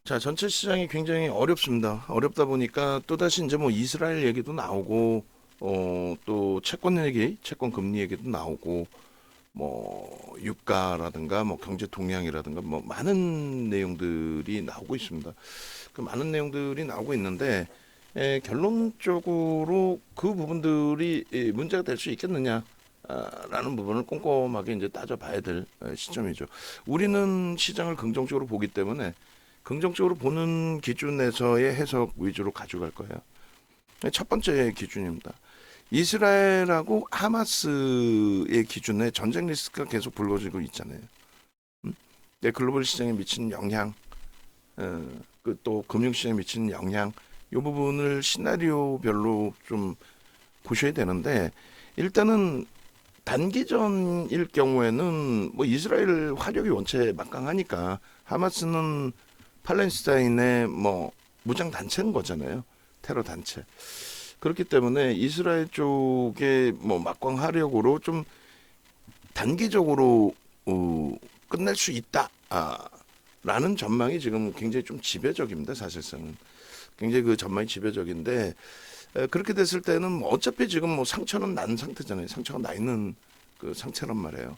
자, 전체 시장이 굉장히 어렵습니다. 어렵다 보니까 또다시 이제 뭐 이스라엘 얘기도 나오고, 또 채권 얘기, 채권 금리 얘기도 나오고, 뭐 유가라든가 뭐 경제 동향이라든가 뭐 많은 내용들이 나오고 있습니다. 그 많은 내용들이 나오고 있는데, 결론적으로 그 부분들이 문제가 될 수 있겠느냐? 라는 부분을 꼼꼼하게 이제 따져봐야 될 시점이죠. 우리는 시장을 긍정적으로 보기 때문에 긍정적으로 보는 기준에서의 해석 위주로 가져갈 거예요. 첫 번째 기준입니다. 이스라엘하고 하마스의 기준에 전쟁 리스크가 계속 불거지고 있잖아요. 글로벌 시장에 미치는 영향, 또 금융시장에 미치는 영향, 이 부분을 시나리오별로 좀 보셔야 되는데, 일단은 단기전일 경우에는 뭐 이스라엘 화력이 원체 막강하니까 하마스는 팔레스타인의 뭐 무장 단체인 거잖아요. 테러 단체. 그렇기 때문에 이스라엘 쪽에 뭐 막강 화력으로 좀 단기적으로 끝낼 수 있다. 라는 전망이 지금 굉장히 좀 지배적입니다. 사실상은 굉장히 그 전망이 지배적인데, 그렇게 됐을 때는 뭐 어차피 지금 뭐 상처는 난 상태잖아요. 상처가 나 있는 그 상태란 말이에요.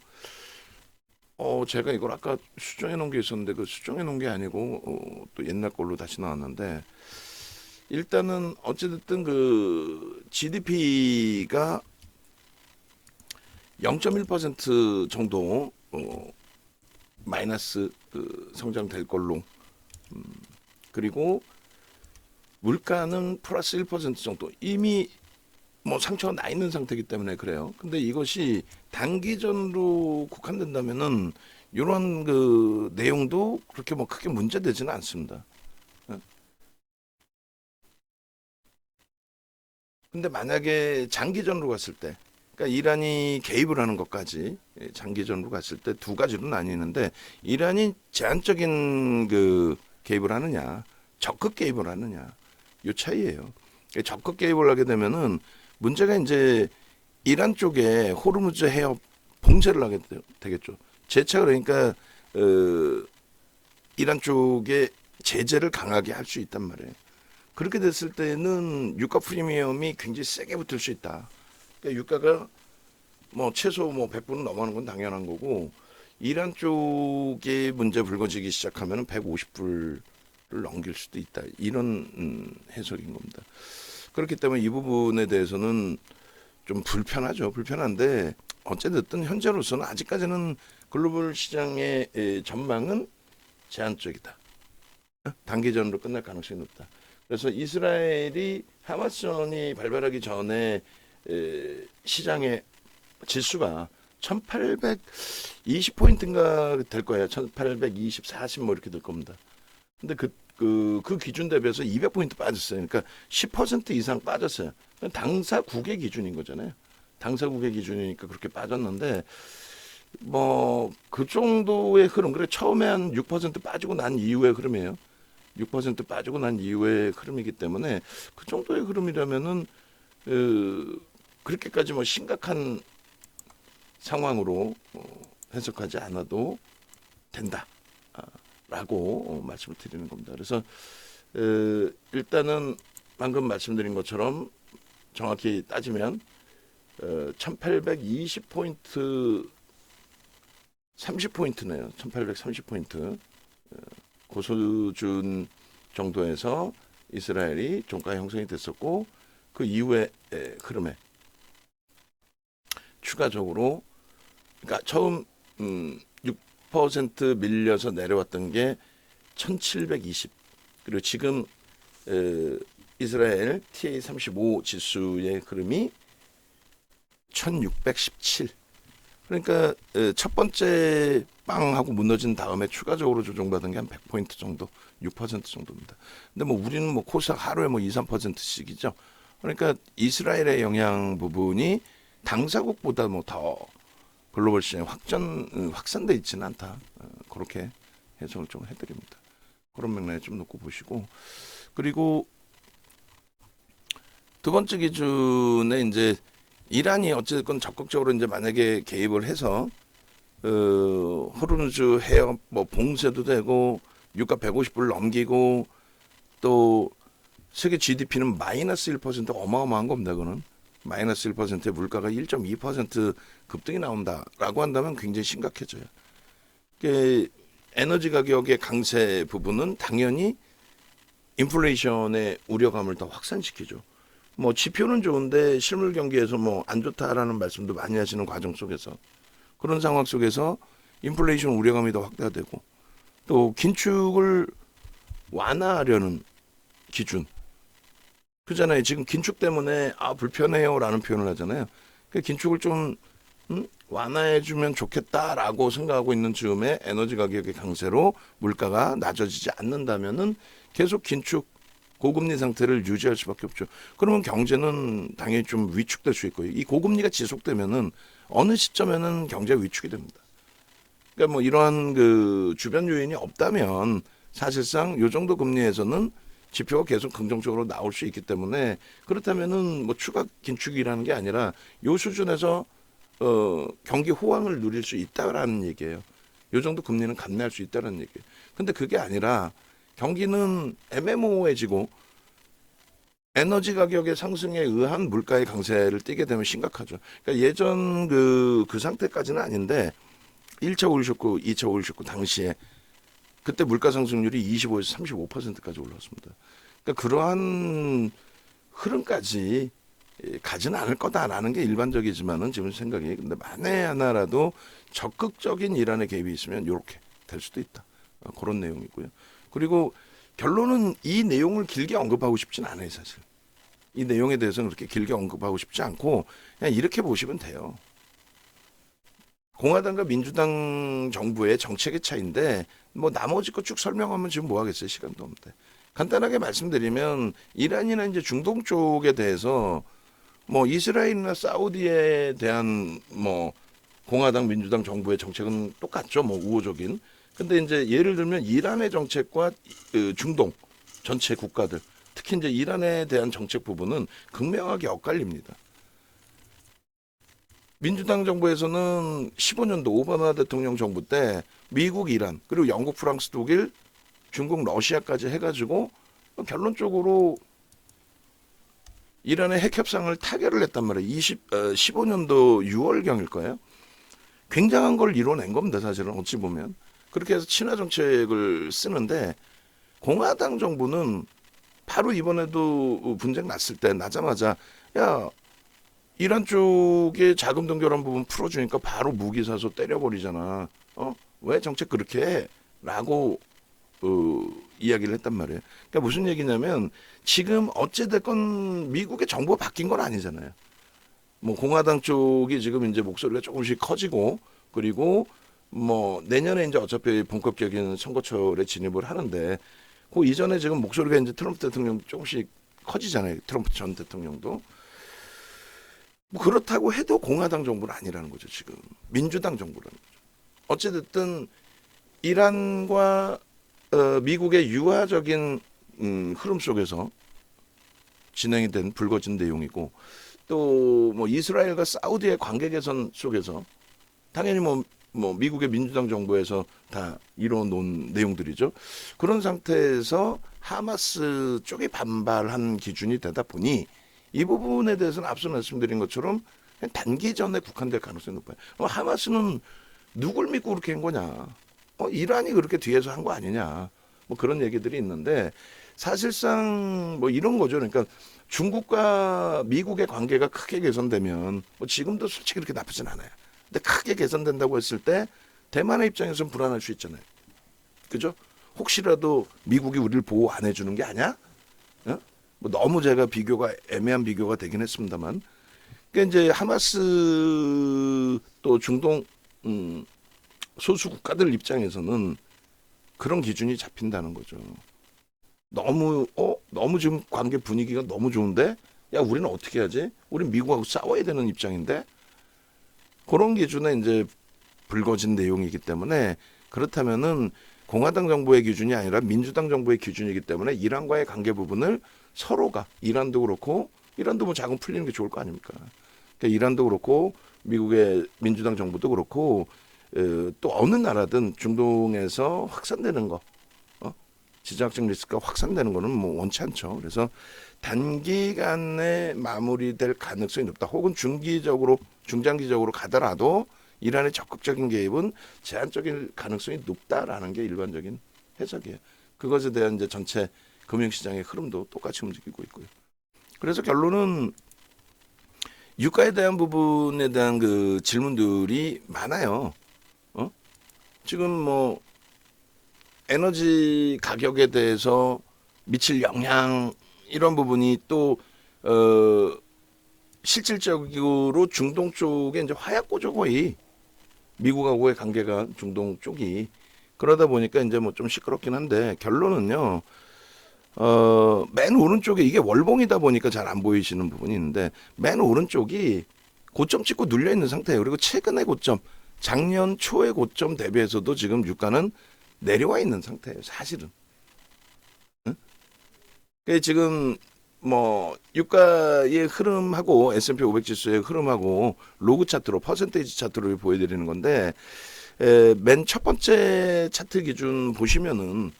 제가 이걸 아까 수정해 놓은 게 있었는데 그 수정해 놓은 게 아니고 또 옛날 걸로 다시 나왔는데, 일단은 어찌됐든 그 GDP가 0.1% 정도 마이너스 그 성장될 걸로, 그리고 물가는 플러스 1% 정도, 이미 뭐 상처가 나 있는 상태이기 때문에 그래요. 근데 이것이 단기전으로 국한된다면은 이런 그 내용도 그렇게 뭐 크게 문제되지는 않습니다. 예. 근데 만약에 장기전으로 갔을 때, 그러니까 이란이 개입을 하는 것까지 장기전으로 갔을 때 두 가지로 나뉘는데, 이란이 제한적인 그 개입을 하느냐, 적극 개입을 하느냐, 요 차이예요. 적극 개입을 하게 되면은 문제가 이제 이란 쪽에 호르무즈 해협 봉쇄를 하게 되겠죠. 재차 그러니까 이란 쪽에 제재를 강하게 할 수 있단 말이에요. 그렇게 됐을 때는 유가 프리미엄이 굉장히 세게 붙을 수 있다. 그러니까 유가가 뭐 최소 뭐 100불은 넘어가는 건 당연한 거고, 이란 쪽에 문제 불거지기 시작하면 150불을 넘길 수도 있다. 이런 해석인 겁니다. 그렇기 때문에 이 부분에 대해서는 좀 불편하죠. 불편한데 어쨌든 현재로서는 아직까지는 글로벌 시장의 전망은 제한적이다. 단기전으로 끝날 가능성이 높다. 그래서 이스라엘이 하마스전이 발발하기 전에 시장의 지수가 1820포인트인가 될 거예요. 1820, 40 뭐 이렇게 될 겁니다. 근데 그 기준 대비해서 200포인트 빠졌어요. 그러니까 10% 이상 빠졌어요. 당사국의 기준인 거잖아요. 당사국의 기준이니까 그렇게 빠졌는데, 뭐 그 정도의 흐름, 그래 처음에 한 6% 빠지고 난 이후의 흐름이에요. 6% 빠지고 난 이후의 흐름이기 때문에 그 정도의 흐름이라면은 그렇게까지 뭐 심각한 상황으로 해석하지 않아도 된다. 라고 말씀을 드리는 겁니다. 그래서 일단은 방금 말씀드린 것처럼 정확히 따지면 1820포인트 30포인트네요. 1830포인트 고수준 정도에서 이스라엘이 종가 형성이 됐었고, 그 이후의 흐름에 추가적으로, 그러니까 처음 6% 밀려서 내려왔던 게 1720, 그리고 지금 이스라엘 TA35 지수의 흐름이 1617. 그러니까 첫 번째 빵 하고 무너진 다음에 추가적으로 조정받은 게 한 100포인트 정도, 6% 정도입니다. 근데 뭐 우리는 뭐 코스닥 하루에 뭐 2, 3%씩이죠. 그러니까 이스라엘의 영향 부분이 당사국보다 뭐 더 글로벌 시장에 확산돼 있지는 않다. 그렇게 해석을 좀 해드립니다. 그런 맥락에 좀 놓고 보시고, 그리고 두 번째 기준에 이제 이란이 어쨌든 적극적으로 이제 만약에 개입을 해서 호르무즈 해협 뭐 봉쇄도 되고 유가 150불 넘기고 또 세계 GDP는 마이너스 1% 어마어마한 겁니다. 그거는 마이너스 1%의 물가가 1.2% 급등이 나온다라고 한다면 굉장히 심각해져요. 에너지 가격의 강세 부분은 당연히 인플레이션의 우려감을 더 확산시키죠. 뭐 지표는 좋은데 실물 경기에서 뭐 안 좋다라는 말씀도 많이 하시는 과정 속에서 그런 상황 속에서 인플레이션 우려감이 더 확대되고 또 긴축을 완화하려는 기준 그잖아요. 지금 긴축 때문에 불편해요라는 표현을 하잖아요. 그 긴축을 좀 완화해주면 좋겠다라고 생각하고 있는 즈음에 에너지 가격의 강세로 물가가 낮아지지 않는다면은 계속 긴축 고금리 상태를 유지할 수밖에 없죠. 그러면 경제는 당연히 좀 위축될 수 있고요. 이 고금리가 지속되면은 어느 시점에는 경제 위축이 됩니다. 그러니까 뭐 이러한 그 주변 요인이 없다면 사실상 요 정도 금리에서는 지표가 계속 긍정적으로 나올 수 있기 때문에 그렇다면은 뭐 추가 긴축이라는 게 아니라 요 수준에서 경기 호황을 누릴 수 있다라는 얘기예요. 요 정도 금리는 감내할 수 있다는 얘기예요. 근데 그게 아니라 경기는 애매모호해지고 에너지 가격의 상승에 의한 물가의 강세를 띠게 되면 심각하죠. 그러니까 예전 그 상태까지는 아닌데 1차 오일 쇼크, 2차 오일 쇼크 당시에 그때 물가 상승률이 25에서 35%까지 올랐습니다. 그러니까 그러한 흐름까지 가지는 않을 거다라는 게 일반적이지만은 지금 생각이 근데 만에 하나라도 적극적인 이란의 개입이 있으면 이렇게 될 수도 있다. 그런 내용이고요. 그리고 결론은 이 내용을 길게 언급하고 싶진 않아요, 사실. 이 내용에 대해서는 그렇게 길게 언급하고 싶지 않고 그냥 이렇게 보시면 돼요. 공화당과 민주당 정부의 정책의 차이인데 뭐 나머지 거 쭉 설명하면 지금 뭐 하겠어요, 시간도 없는데. 간단하게 말씀드리면 이란이나 이제 중동 쪽에 대해서 뭐 이스라엘이나 사우디에 대한 뭐 공화당 민주당 정부의 정책은 똑같죠, 뭐 우호적인. 근데 이제 예를 들면 이란의 정책과 중동 전체 국가들, 특히 이제 이란에 대한 정책 부분은 극명하게 엇갈립니다. 민주당 정부에서는 15년도 오바마 대통령 정부 때 미국, 이란, 그리고 영국, 프랑스, 독일, 중국, 러시아까지 해가지고 결론적으로 이란의 핵 협상을 타결을 했단 말이에요. 15년도 6월경일 거예요. 굉장한 걸 이뤄낸 겁니다, 사실은 어찌 보면. 그렇게 해서 친화 정책을 쓰는데 공화당 정부는 바로 이번에도 분쟁 났을 때 나자마자 야 이란 쪽에 자금 동결한 부분 풀어주니까 바로 무기 사서 때려버리잖아. 왜 정책 그렇게 해? 라고 이야기를 했단 말이에요. 그러니까 무슨 얘기냐면 지금 어찌됐건 미국의 정부가 바뀐 건 아니잖아요. 뭐 공화당 쪽이 지금 이제 목소리가 조금씩 커지고 그리고 뭐 내년에 이제 어차피 본격적인 선거철에 진입을 하는데 그 이전에 지금 목소리가 이제 트럼프 대통령 조금씩 커지잖아요. 트럼프 전 대통령도. 뭐 그렇다고 해도 공화당 정부는 아니라는 거죠. 지금 민주당 정부라는 거죠. 어찌됐든 이란과 미국의 유화적인 흐름 속에서 진행이 된 불거진 내용이고 또 뭐 이스라엘과 사우디의 관계 개선 속에서 당연히 뭐 미국의 민주당 정부에서 다 이뤄놓은 내용들이죠. 그런 상태에서 하마스 쪽이 반발한 기준이 되다 보니 이 부분에 대해서는 앞서 말씀드린 것처럼 단기전에 국한될 가능성이 높아요. 하마스는 누굴 믿고 그렇게 한 거냐? 이란이 그렇게 뒤에서 한 거 아니냐? 뭐 그런 얘기들이 있는데 사실상 뭐 이런 거죠. 그러니까 중국과 미국의 관계가 크게 개선되면 뭐 지금도 솔직히 그렇게 나쁘진 않아요. 근데 크게 개선된다고 했을 때 대만의 입장에서는 불안할 수 있잖아요. 그죠? 혹시라도 미국이 우리를 보호 안 해주는 게 아니야? 뭐 너무 제가 비교가 애매한 비교가 되긴 했습니다만, 그러니까 이제 하마스 또 중동 소수 국가들 입장에서는 그런 기준이 잡힌다는 거죠. 너무 지금 관계 분위기가 너무 좋은데, 야 우리는 어떻게 하지? 우리 미국하고 싸워야 되는 입장인데, 그런 기준에 이제 불거진 내용이기 때문에 그렇다면은 공화당 정부의 기준이 아니라 민주당 정부의 기준이기 때문에 이란과의 관계 부분을 서로가 이란도 그렇고 이란도 뭐 자금 풀리는 게 좋을 거 아닙니까? 그러니까 이란도 그렇고 미국의 민주당 정부도 그렇고 또 어느 나라든 중동에서 확산되는 거 지정학적 리스크가 확산되는 거는 뭐 원치 않죠. 그래서 단기간에 마무리될 가능성이 높다. 혹은 중기적으로 중장기적으로 가더라도 이란의 적극적인 개입은 제한적인 가능성이 높다라는 게 일반적인 해석이에요. 그것에 대한 이제 전체 금융시장의 흐름도 똑같이 움직이고 있고요. 그래서 결론은 유가에 대한 부분에 대한 그 질문들이 많아요. 지금 뭐 에너지 가격에 대해서 미칠 영향 이런 부분이 또 실질적으로 중동 쪽에 이제 화약고죠 거의 미국하고의 관계가 중동 쪽이 그러다 보니까 이제 뭐 좀 시끄럽긴 한데 결론은요. 맨 오른쪽에 이게 월봉이다 보니까 잘 안 보이시는 부분이 있는데 맨 오른쪽이 고점 찍고 눌려 있는 상태예요. 그리고 최근의 고점, 작년 초의 고점 대비해서도 지금 유가는 내려와 있는 상태예요. 사실은. 응? 지금 뭐 유가의 흐름하고 S&P 500 지수의 흐름하고 로그 차트로 퍼센테이지 차트로 보여드리는 건데 맨 첫 번째 차트 기준 보시면은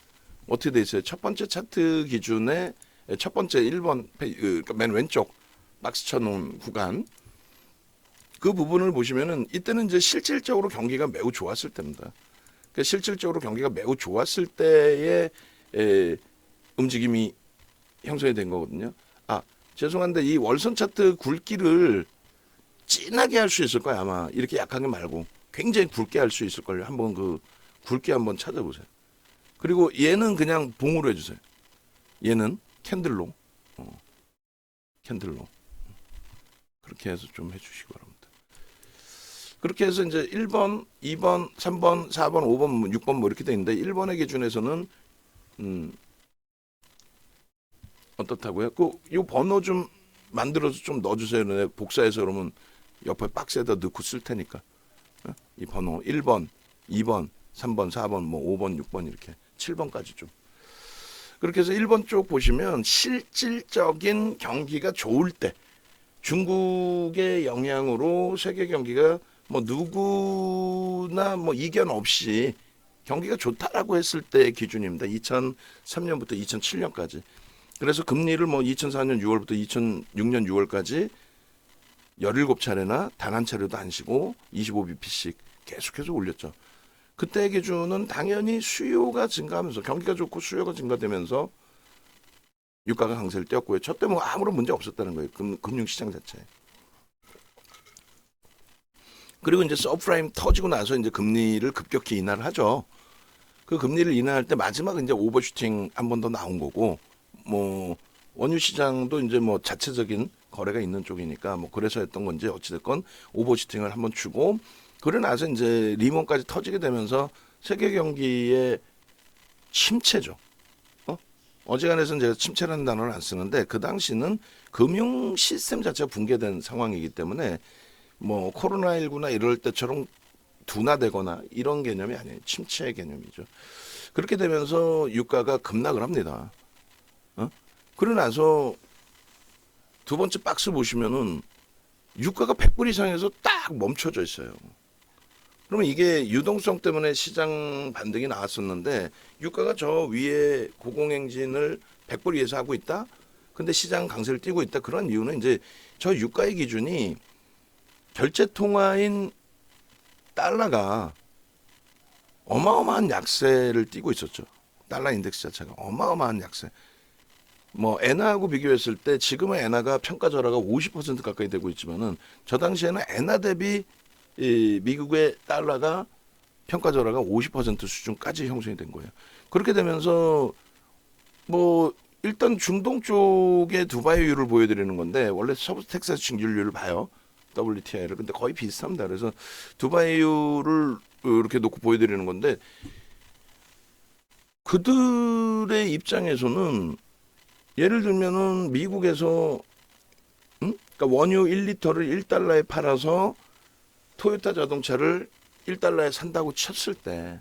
어떻게 돼 있어요? 첫 번째 차트 기준에 첫 번째 1번 그러니까 맨 왼쪽 박스 쳐놓은 구간 그 부분을 보시면은 이때는 이제 실질적으로 경기가 매우 좋았을 때입니다. 그러니까 실질적으로 경기가 매우 좋았을 때의 움직임이 형성이 된 거거든요. 아 죄송한데 이 월선 차트 굵기를 진하게 할 수 있을 거야 아마 이렇게 약하게 말고 굉장히 굵게 할 수 있을 걸요. 한번 그 굵게 한번 찾아보세요. 그리고 얘는 그냥 봉으로 해주세요. 얘는 캔들로 캔들로 그렇게 해서 좀 해주시기 바랍니다. 그렇게 해서 이제 1번, 2번, 3번, 4번, 5번, 6번 뭐 이렇게 돼 있는데 1번의 기준에서는 어떻다고요? 이 번호 좀 만들어서 좀 넣어주세요. 네, 복사해서 그러면 옆에 박스에다 넣고 쓸 테니까 이 번호 1번, 2번, 3번, 4번, 뭐 5번, 6번 이렇게 7번까지 좀 그렇게 해서 1번 쪽 보시면 실질적인 경기가 좋을 때 중국의 영향으로 세계 경기가 뭐 누구나 뭐 이견 없이 경기가 좋다라고 했을 때의 기준입니다. 2003년부터 2007년까지. 그래서 금리를 뭐 2004년 6월부터 2006년 6월까지 17차례나 단 한 차례도 안 쉬고 25bp씩 계속해서 올렸죠. 그때의 기준은 당연히 수요가 증가하면서 경기가 좋고 수요가 증가되면서 유가가 강세를 띄었고요. 저 때 뭐 아무런 문제 없었다는 거예요. 금융시장 자체에. 그리고 이제 서프라임 터지고 나서 이제 금리를 급격히 인하를 하죠. 그 금리를 인하할 때 마지막 이제 오버슈팅 한 번 더 나온 거고 뭐 원유 시장도 이제 뭐 자체적인 거래가 있는 쪽이니까 뭐 그래서 했던 건지 어찌됐건 오버슈팅을 한번 주고 그러고 나서 이제 리먼까지 터지게 되면서 세계 경기의 침체죠. 어지간해서는 제가 침체라는 단어를 안 쓰는데 그 당시는 금융 시스템 자체가 붕괴된 상황이기 때문에 뭐 코로나19나 이럴 때처럼 둔화되거나 이런 개념이 아니에요. 침체 개념이죠. 그렇게 되면서 유가가 급락을 합니다. 그러고 나서 두 번째 박스 보시면은 유가가 100불 이상에서 딱 멈춰져 있어요. 그러면 이게 유동성 때문에 시장 반등이 나왔었는데 유가가 저 위에 고공행진을 100불 위에서 하고 있다. 근데 시장 강세를 띄고 있다. 그런 이유는 이제 저 유가의 기준이 결제 통화인 달러가 어마어마한 약세를 띄고 있었죠. 달러 인덱스 자체가 어마어마한 약세. 뭐 엔화하고 비교했을 때 지금의 엔화가 평가절하가 50% 가까이 되고 있지만은 저 당시에는 엔화 대비 이 미국의 달러가 평가절하가 50% 수준까지 형성이 된 거예요. 그렇게 되면서 뭐 일단 중동 쪽의 두바이유를 보여드리는 건데 원래 서부 텍사스 증기율을 봐요. WTI를. 근데 거의 비슷합니다. 그래서 두바이유를 이렇게 놓고 보여드리는 건데 그들의 입장에서는 예를 들면은 미국에서 그러니까 원유 1리터를 1달러에 팔아서 토요타 자동차를 1달러에 산다고 쳤을 때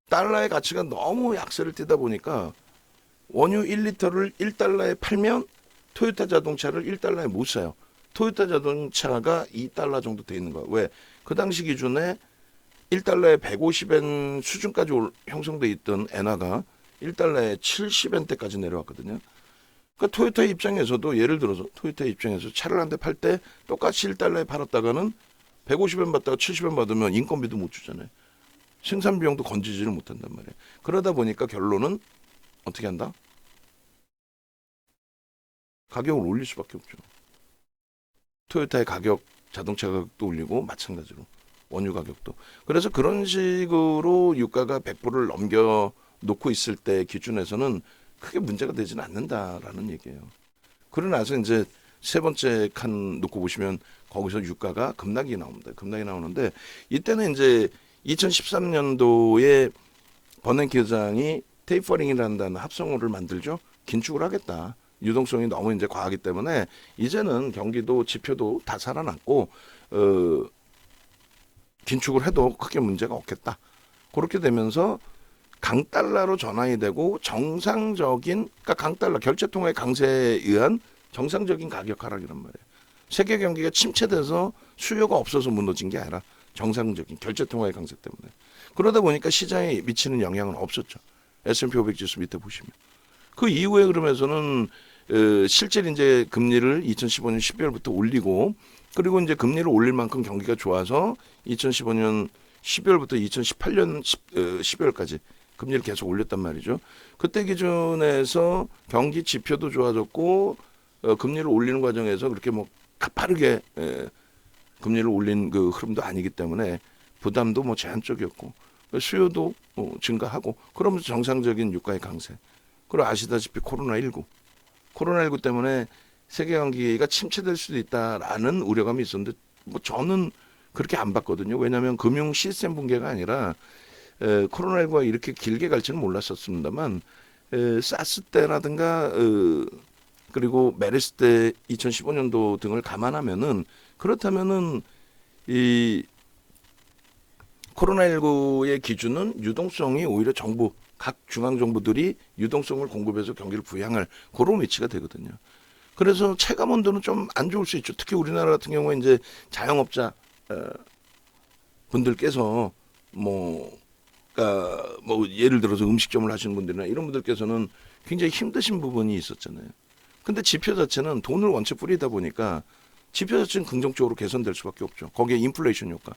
달러의 가치가 너무 약세를 띠다 보니까 원유 1리터를 1달러에 팔면 토요타 자동차를 1달러에 못 사요. 토요타 자동차가 2달러 정도 돼 있는 거야. 왜? 그 당시 기준에 1달러에 150엔 수준까지 형성돼 있던 엔화가 1달러에 70엔대까지 내려왔거든요. 그러니까 토요타 입장에서도 예를 들어서 토요타 입장에서 차를 한 대 팔 때 똑같이 1달러에 팔았다가는 150엔 받다가 70엔 받으면 인건비도 못 주잖아요. 생산 비용도 건지지를 못한단 말이에요. 그러다 보니까 결론은 어떻게 한다? 가격을 올릴 수밖에 없죠. 토요타의 가격, 자동차 가격도 올리고 마찬가지로 원유 가격도. 그래서 그런 식으로 유가가 100불을 넘겨 놓고 있을 때 기준에서는 크게 문제가 되지는 않는다라는 얘기예요. 그러고 나서 이제 세 번째 칸 놓고 보시면 거기서 유가가 급락이 나옵니다. 급락이 나오는데 이때는 이제 2013년도에 버냉키 의장이 테이퍼링이라는 단어 합성어를 만들죠. 긴축을 하겠다. 유동성이 너무 이제 과하기 때문에 이제는 경기도 지표도 다 살아났고 긴축을 해도 크게 문제가 없겠다. 그렇게 되면서 강달러로 전환이 되고 정상적인 그러니까 강달러 결제통화의 강세에 의한 정상적인 가격 하락이란 말이에요. 세계 경기가 침체돼서 수요가 없어서 무너진 게 아니라 정상적인 결제통화의 강세 때문에. 그러다 보니까 시장에 미치는 영향은 없었죠. S&P 500 지수 밑에 보시면. 그 이후에 그러면서는 실제 이제 금리를 2015년 12월부터 올리고 그리고 이제 금리를 올릴 만큼 경기가 좋아서 2015년 12월부터 2018년 12월까지 금리를 계속 올렸단 말이죠. 그때 기준에서 경기 지표도 좋아졌고 금리를 올리는 과정에서 그렇게 뭐 가파르게 금리를 올린 그 흐름도 아니기 때문에 부담도 뭐 제한적이었고 수요도 증가하고 그러면서 정상적인 유가의 강세. 그리고 아시다시피 코로나19 때문에 세계 경기가 침체될 수도 있다라는 우려감이 있었는데 뭐 저는 그렇게 안 봤거든요. 왜냐하면 금융 시스템 붕괴가 아니라 코로나19가 이렇게 길게 갈지는 몰랐었습니다만 사스 때라든가 그리고 메르스 때 2015년도 등을 감안하면은 그렇다면은 이 코로나19의 기준은 유동성이 오히려 정부 각 중앙 정부들이 유동성을 공급해서 경기를 부양할 그런 위치가 되거든요. 그래서 체감 온도는 좀 안 좋을 수 있죠. 특히 우리나라 같은 경우에 이제 자영업자 분들께서 그러니까 뭐 예를 들어서 음식점을 하시는 분들이나 이런 분들께서는 굉장히 힘드신 부분이 있었잖아요. 근데 지표 자체는 돈을 원체 뿌리다 보니까 지표 자체는 긍정적으로 개선될 수밖에 없죠. 거기에 인플레이션 효과.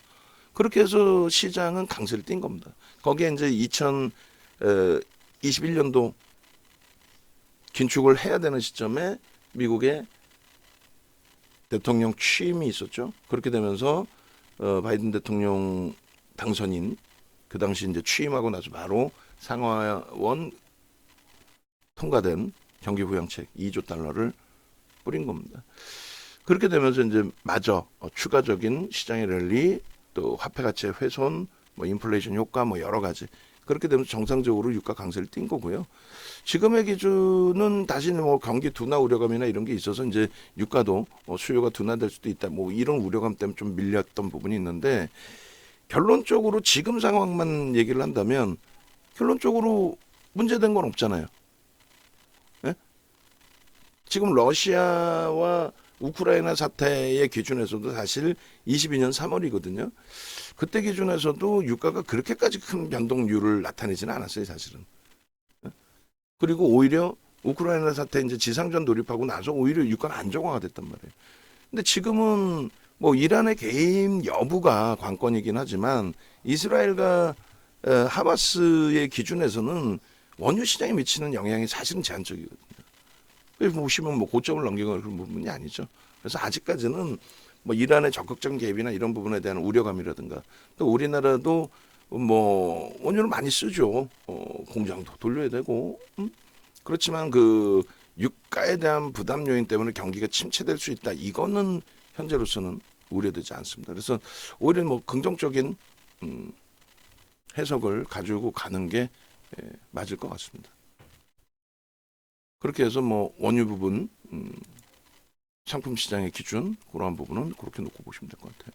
그렇게 해서 시장은 강세를 띈 겁니다. 거기에 이제 2021년도 긴축을 해야 되는 시점에 미국의 대통령 취임이 있었죠. 그렇게 되면서 바이든 대통령 당선인 그 당시 이제 취임하고 나서 바로 상하원 통과된 경기 부양책 2조 달러를 뿌린 겁니다. 그렇게 되면서 이제 마저 추가적인 시장의 랠리 또 화폐 가치의 훼손 뭐 인플레이션 효과 뭐 여러 가지 그렇게 되면서 정상적으로 유가 강세를 띈 거고요. 지금의 기준은 다시 뭐 경기 둔화 우려감이나 이런 게 있어서 이제 유가도 수요가 둔화될 수도 있다. 뭐 이런 우려감 때문에 좀 밀렸던 부분이 있는데 결론적으로 지금 상황만 얘기를 한다면 결론적으로 문제된 건 없잖아요. 예? 지금 러시아와 우크라이나 사태의 기준에서도 사실 22년 3월이거든요. 그때 기준에서도 유가가 그렇게까지 큰 변동률을 나타내지는 않았어요, 사실은. 그리고 오히려 우크라이나 사태 이제 지상전 돌입하고 나서 오히려 유가가 안정화가 됐단 말이에요. 근데 지금은 뭐 이란의 개입 여부가 관건이긴 하지만 이스라엘과 하마스의 기준에서는 원유 시장에 미치는 영향이 사실은 제한적이거든요. 보시면 뭐 고점을 넘기거나 그런 부분이 아니죠. 그래서 아직까지는 뭐 이란의 적극적인 개입이나 이런 부분에 대한 우려감이라든가 또 우리나라도 뭐 원유를 많이 쓰죠. 공장도 돌려야 되고 그렇지만 그 유가에 대한 부담 요인 때문에 경기가 침체될 수 있다. 이거는 현재로서는 우려되지 않습니다. 그래서 오히려 뭐 긍정적인 해석을 가지고 가는 게 맞을 것 같습니다. 그렇게 해서 뭐 원유 부분 상품 시장의 기준 그러한 부분은 그렇게 놓고 보시면 될 것 같아요.